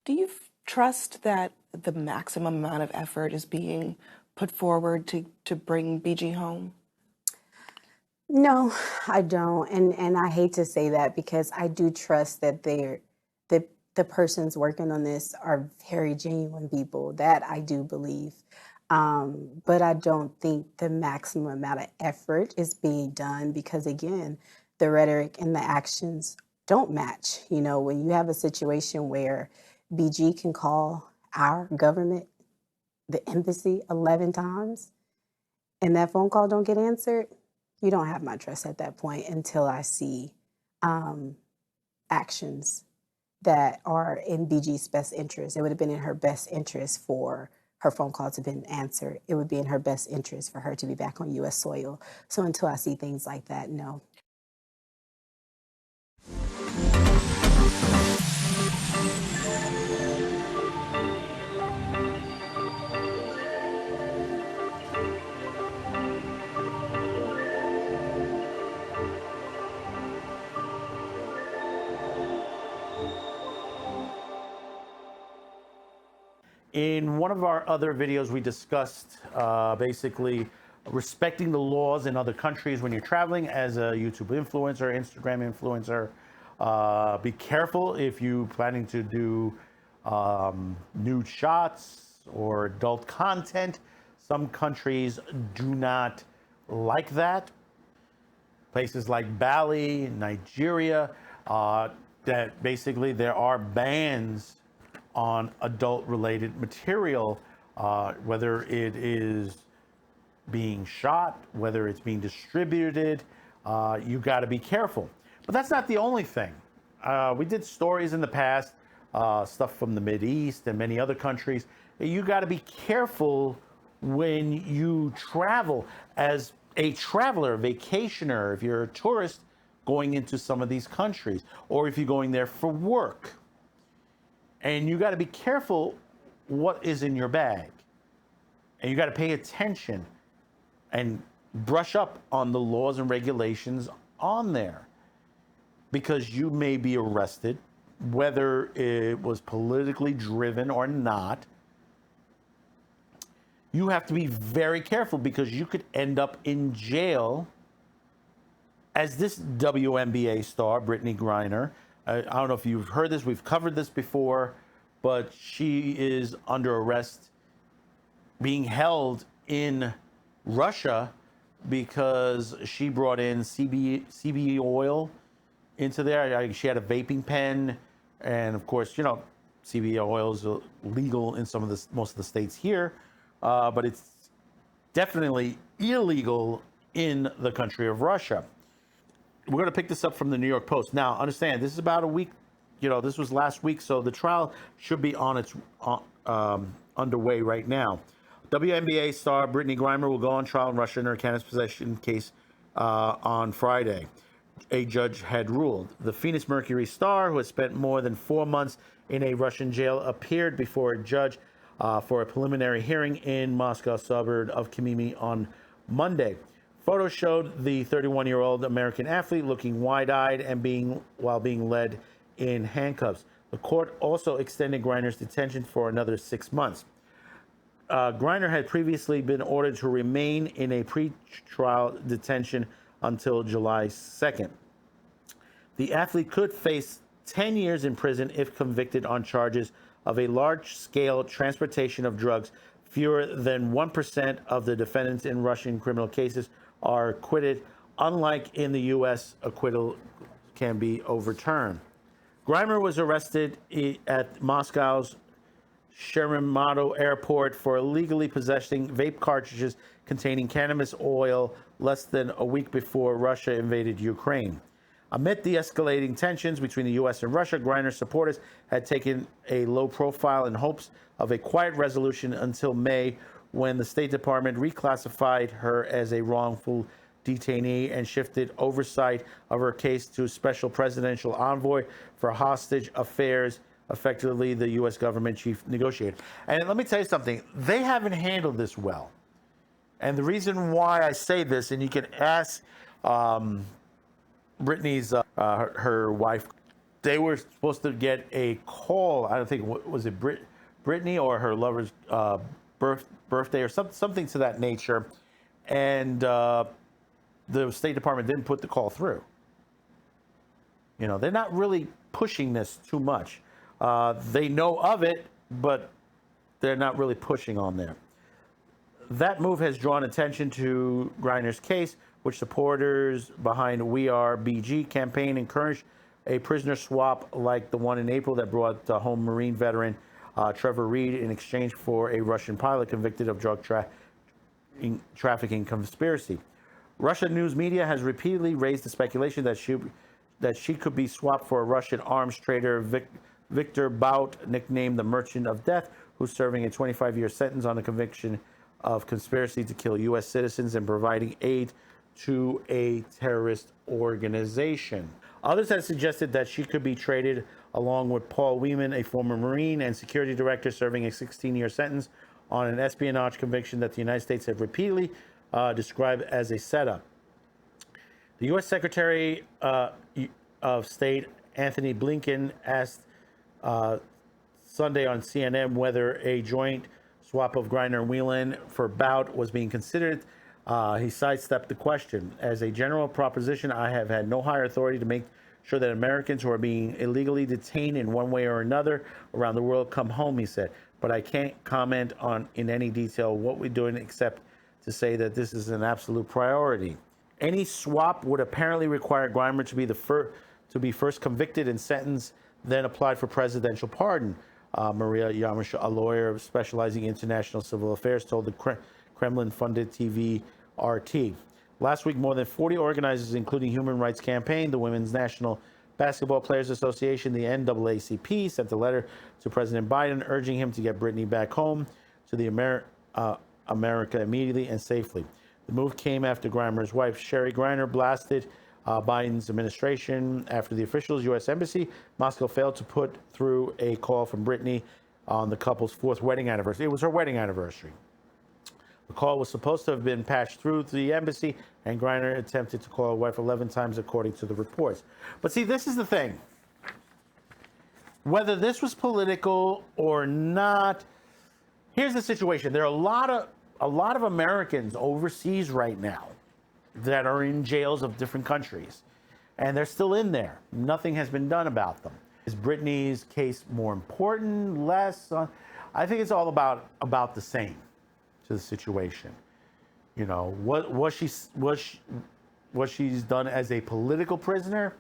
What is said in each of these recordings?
Do you trust that the maximum amount of effort is being put forward to bring BG home? No, I don't. And I hate to say that because I do trust that the persons working on this are very genuine people. That I do believe. But I don't think the maximum amount of effort is being done because again, the rhetoric and the actions don't match. You know, when you have a situation where BG can call our government, the embassy 11 times and that phone call don't get answered, you don't have my trust at that point until I see actions that are in BG's best interest. It would have been in her best interest for her phone call to have been answered. It would be in her best interest for her to be back on U.S. soil. So until I see things like that, no. In one of our other videos, we discussed basically respecting the laws in other countries when you're traveling as a YouTube influencer, Instagram influencer. Be careful if you're planning to do nude shots or adult content. Some countries do not like that. Places like Bali, Nigeria, that basically there are bans on adult-related material, whether it is being shot, whether it's being distributed. You got to be careful. But that's not the only thing. We did stories in the past, stuff from the Mideast and many other countries. You got to be careful when you travel as a traveler, vacationer, if you're a tourist going into some of these countries, or if you're going there for work. And you got to be careful what is in your bag. And you got to pay attention and brush up on the laws and regulations on there. Because you may be arrested, whether it was politically driven or not. You have to be very careful because you could end up in jail, as this WNBA star, Brittney Griner. I don't know if you've heard this, we've covered this before, but she is under arrest, being held in Russia because she brought in CBD oil into there. She had a vaping pen, and of course, you know, CBD oil is legal in some of the most of the states here, but it's definitely illegal in the country of Russia. We're going to pick this up from the New York Post. Now, understand, this is about a week. You know, this was last week, so the trial should be on its underway right now. WNBA star Brittney Griner will go on trial in Russia in her cannabis possession case on Friday. A judge had ruled. The Phoenix Mercury star, who has spent more than 4 months in a Russian jail, appeared before a judge for a preliminary hearing in Moscow suburb of Khmelnytskyi on Monday. Photos showed the 31-year-old American athlete looking wide-eyed and while being led in handcuffs. The court also extended Griner's detention for another 6 months. Griner had previously been ordered to remain in a pre-trial detention until July 2nd. The athlete could face 10 years in prison if convicted on charges of a large-scale transportation of drugs. Fewer than 1% of the defendants in Russian criminal cases are acquitted. Unlike in the U.S., acquittal can be overturned. Griner was arrested at Moscow's Sheremetyevo Airport for illegally possessing vape cartridges containing cannabis oil less than a week before Russia invaded Ukraine. Amid the escalating tensions between the U.S. and Russia, Griner's supporters had taken a low profile in hopes of a quiet resolution until May, when the State Department reclassified her as a wrongful detainee and shifted oversight of her case to Special Presidential Envoy for Hostage Affairs, effectively the U.S. government chief negotiator. And let me tell you something, they haven't handled this well. And the reason why I say this, and you can ask Brittney's her wife, they were supposed to get a call. I don't think, was it Brittney or her lover's birthday or something to that nature. And the State Department didn't put the call through. You know, they're not really pushing this too much. They know of it, but they're not really pushing on there. That move has drawn attention to Griner's case, which supporters behind We Are BG campaign encouraged a prisoner swap like the one in April that brought home Marine veteran Trevor Reed in exchange for a Russian pilot convicted of drug trafficking conspiracy. Russian news media has repeatedly raised the speculation that she could be swapped for a Russian arms trader, Viktor Bout, nicknamed the Merchant of Death, who's serving a 25-year sentence on a conviction of conspiracy to kill U.S. citizens and providing aid to a terrorist organization. Others have suggested that she could be traded along with Paul Wheeman, a former Marine and security director serving a 16-year sentence on an espionage conviction that the United States have repeatedly described as a setup. The U.S. Secretary of State Anthony Blinken asked Sunday on CNN whether a joint swap of Griner and Whelan for Bout was being considered. He sidestepped the question. As a general proposition, I have had no higher authority to make sure that Americans who are being illegally detained in one way or another around the world come home, he said. But I can't comment on in any detail what we're doing except to say that this is an absolute priority. Any swap would apparently require Griner to be first convicted and sentenced, then applied for presidential pardon. Maria Yarmish, a lawyer specializing in international civil affairs, told the Kremlin-funded TV RT. Last week, more than 40 organizers, including Human Rights Campaign, the Women's National Basketball Players Association, the NAACP, sent a letter to President Biden urging him to get Brittney back home to the America immediately and safely. The move came after Griner's wife, Sherry Griner, blasted Biden's administration after the officials' U.S. Embassy Moscow failed to put through a call from Brittney on the couple's 4th wedding anniversary. It was her wedding anniversary. The call was supposed to have been patched through to the embassy, and Griner attempted to call her wife 11 times, according to the reports. But see, this is the thing. Whether this was political or not, here's the situation. There are a lot of Americans overseas right now that are in jails of different countries, and they're still in there. Nothing has been done about them. Is Brittney's case more important, less? I think it's all about the same to the situation. You know, what she's done as a political prisoner,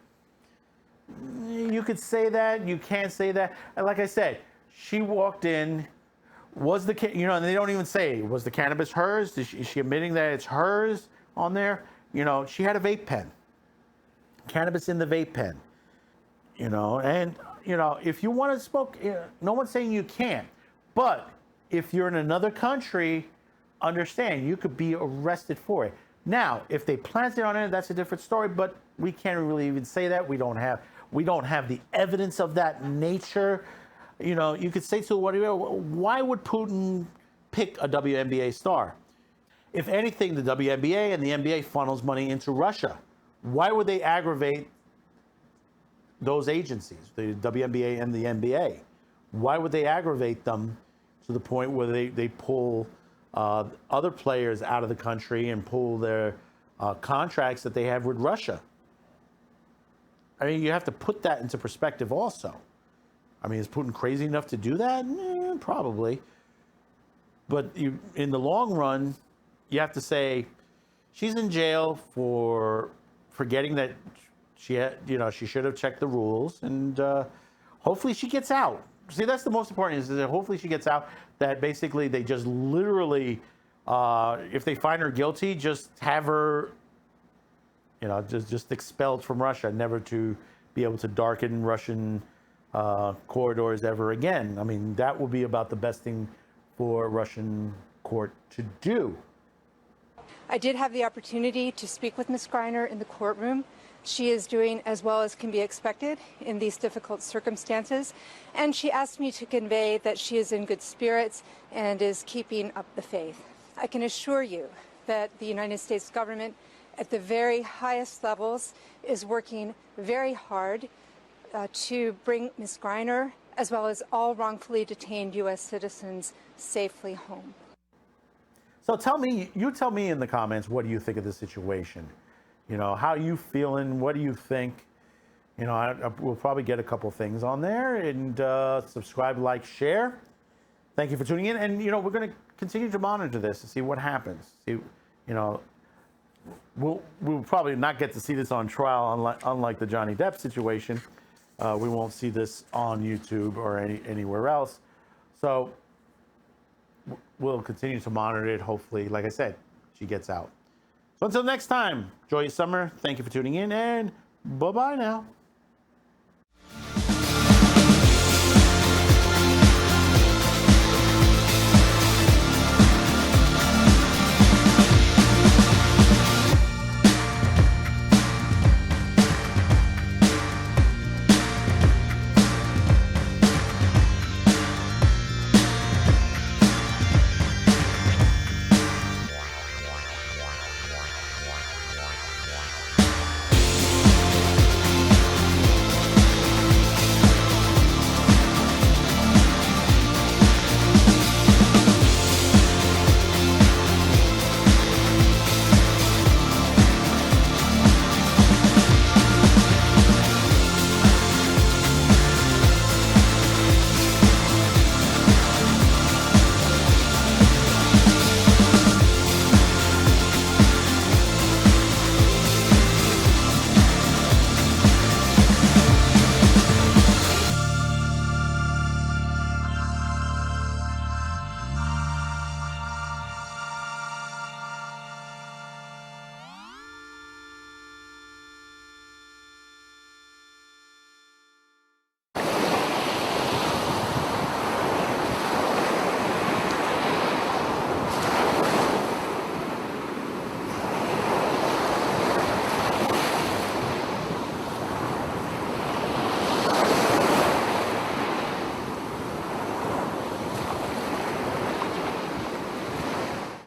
you could say that, you can't say that. And like I said, she walked in, and they don't even say, was the cannabis hers? Is she admitting that it's hers on there? You know, she had a vape pen, cannabis in the vape pen, you know, and, you know, if you want to smoke, no one's saying you can't, but if you're in another country, understand you could be arrested for it. Now, if they plant it on it, that's a different story, but we can't really even say that. We don't have the evidence of that nature. You know, you could say to whatever, why would Putin pick a WNBA star? If anything, the WNBA and the NBA funnels money into Russia. Why would they aggravate those agencies, the WNBA and the NBA? Why would they aggravate them to the point where they pull other players out of the country and pull their contracts that they have with Russia? I mean, you have to put that into perspective also. I mean, is Putin crazy enough to do that? Probably. But in the long run, you have to say she's in jail for forgetting that she should have checked the rules, and hopefully she gets out. See, that's the most important, is that hopefully she gets out, that basically they just literally, if they find her guilty, just have her, just expelled from Russia, never to be able to darken Russian corridors ever again. I mean, that would be about the best thing for a Russian court to do. I did have the opportunity to speak with Ms. Griner in the courtroom. She is doing as well as can be expected in these difficult circumstances, and she asked me to convey that she is in good spirits and is keeping up the faith. I can assure you that the United States government at the very highest levels is working very hard to bring Ms. Griner, as well as all wrongfully detained U.S. citizens, safely home. So tell me in the comments, what do you think of the situation? You know, how you feeling? What do you think? You know, we'll probably get a couple things on there, and subscribe, like, share. Thank you for tuning in. And, you know, we're going to continue to monitor this and see what happens. See, you know, we'll probably not get to see this on trial, unlike the Johnny Depp situation. We won't see this on YouTube or anywhere else. So we'll continue to monitor it. Hopefully, like I said, she gets out. So until next time, enjoy your summer. Thank you for tuning in, and bye-bye now.